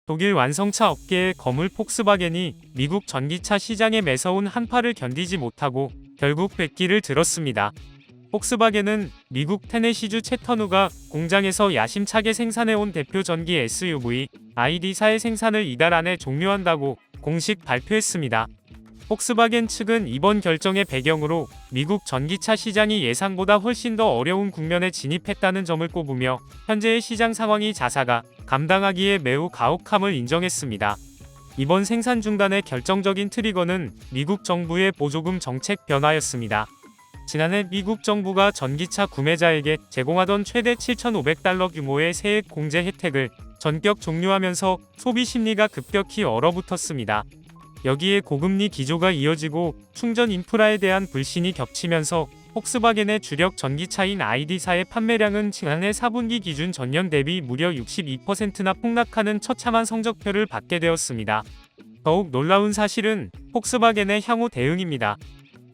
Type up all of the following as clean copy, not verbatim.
독일 완성차 업계의 거물 폭스바겐이 미국 전기차 시장에 매서운 한파를 견디지 못하고 결국 백기를 들었습니다. 폭스바겐은 미국 테네시주 채터누가 공장에서 야심차게 생산해온 대표 전기 SUV ID.4의 생산을 이달 안에 종료한다고 공식 발표했습니다. 폭스바겐 측은 이번 결정의 배경으로 미국 전기차 시장이 예상보다 훨씬 더 어려운 국면에 진입했다는 점을 꼽으며 현재의 시장 상황이 자사가 감당하기에 매우 가혹함을 인정했습니다. 이번 생산 중단의 결정적인 트리거는 미국 정부의 보조금 정책 변화였습니다. 지난해 미국 정부가 전기차 구매자에게 제공하던 최대 $7,500 규모의 세액 공제 혜택을 전격 종료하면서 소비 심리가 급격히 얼어붙었습니다. 여기에 고금리 기조가 이어지고 충전 인프라에 대한 불신이 겹치면서 폭스바겐의 주력 전기차인 ID.4의 판매량은 지난해 4분기 기준 전년 대비 무려 62%나 폭락하는 처참한 성적표를 받게 되었습니다. 더욱 놀라운 사실은 폭스바겐의 향후 대응입니다.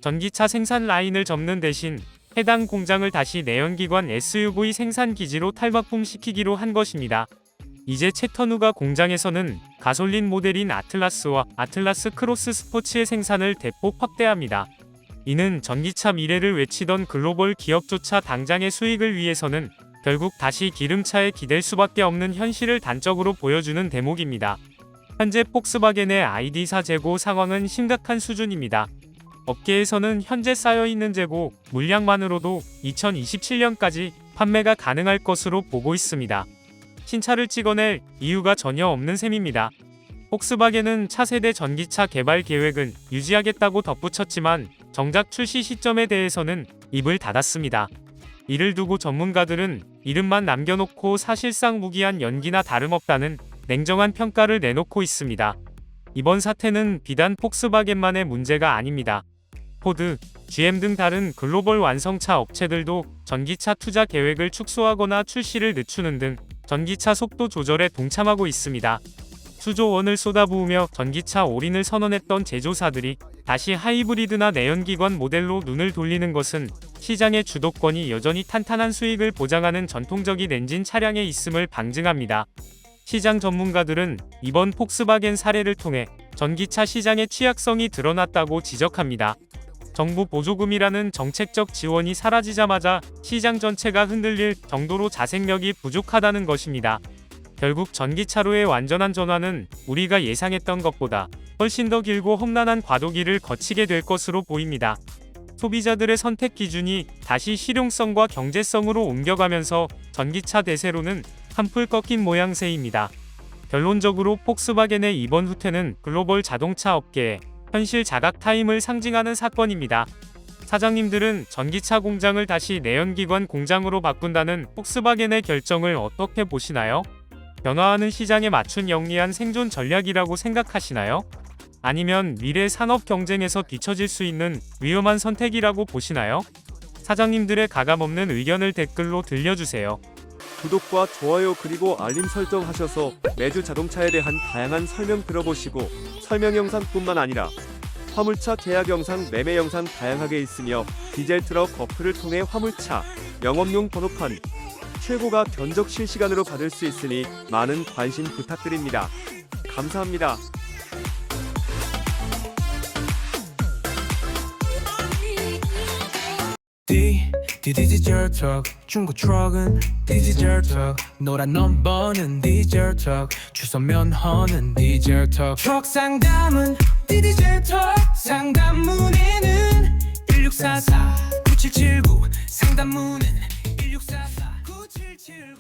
전기차 생산 라인을 접는 대신 해당 공장을 다시 내연기관 SUV 생산 기지로 탈바꿈시키기로 한 것입니다. 이제 채터누가 공장에서는 가솔린 모델인 아틀라스와 아틀라스 크로스 스포츠의 생산을 대폭 확대합니다. 이는 전기차 미래를 외치던 글로벌 기업조차 당장의 수익을 위해서는 결국 다시 기름차에 기댈 수밖에 없는 현실을 단적으로 보여주는 대목입니다. 현재 폭스바겐의 ID.4 재고 상황은 심각한 수준입니다. 업계에서는 현재 쌓여있는 재고 물량만으로도 2027년까지 판매가 가능할 것으로 보고 있습니다. 신차를 찍어낼 이유가 전혀 없는 셈입니다. 폭스바겐은 차세대 전기차 개발 계획은 유지하겠다고 덧붙였지만 정작 출시 시점에 대해서는 입을 닫았습니다. 이를 두고 전문가들은 이름만 남겨놓고 사실상 무기한 연기나 다름없다는 냉정한 평가를 내놓고 있습니다. 이번 사태는 비단 폭스바겐만의 문제가 아닙니다. 포드, GM 등 다른 글로벌 완성차 업체들도 전기차 투자 계획을 축소하거나 출시를 늦추는 등 전기차 속도 조절에 동참하고 있습니다. 수조 원을 쏟아부으며 전기차 올인을 선언했던 제조사들이 다시 하이브리드나 내연기관 모델로 눈을 돌리는 것은 시장의 주도권이 여전히 탄탄한 수익을 보장하는 전통적인 엔진 차량에 있음을 방증합니다. 시장 전문가들은 이번 폭스바겐 사례를 통해 전기차 시장의 취약성이 드러났다고 지적합니다. 정부 보조금이라는 정책적 지원이 사라지자마자 시장 전체가 흔들릴 정도로 자생력이 부족하다는 것입니다. 결국 전기차로의 완전한 전환은 우리가 예상했던 것보다 훨씬 더 길고 험난한 과도기를 거치게 될 것으로 보입니다. 소비자들의 선택 기준이 다시 실용성과 경제성으로 옮겨가면서 전기차 대세로는 한풀 꺾인 모양새입니다. 결론적으로 폭스바겐의 이번 후퇴는 글로벌 자동차 업계에 현실 자각 타임을 상징하는 사건입니다. 사장님들은 전기차 공장을 다시 내연기관 공장으로 바꾼다는 폭스바겐의 결정을 어떻게 보시나요? 변화하는 시장에 맞춘 영리한 생존 전략이라고 생각하시나요? 아니면 미래 산업 경쟁에서 뒤처질 수 있는 위험한 선택이라고 보시나요? 사장님들의 가감없는 의견을 댓글로 들려주세요. 구독과 좋아요 그리고 알림 설정하셔서 매주 자동차에 대한 다양한 설명 들어보시고 설명 영상뿐만 아니라 화물차 계약 영상, 매매 영상 다양하게 있으며 디젤 트럭 어플을 통해 화물차 영업용 번호판 최고가 견적 실시간으로 받을 수 있으니 많은 관심 부탁드립니다. 감사합니다. 디지털 트럭 중고 트럭은 디지털 트럭 노란 넘버는 디지털 트럭 주소 면허는 디지털 트럭 트럭 상담은 디지털 트럭 상담 문의는 1644-9779 상담 문의는 1644-9779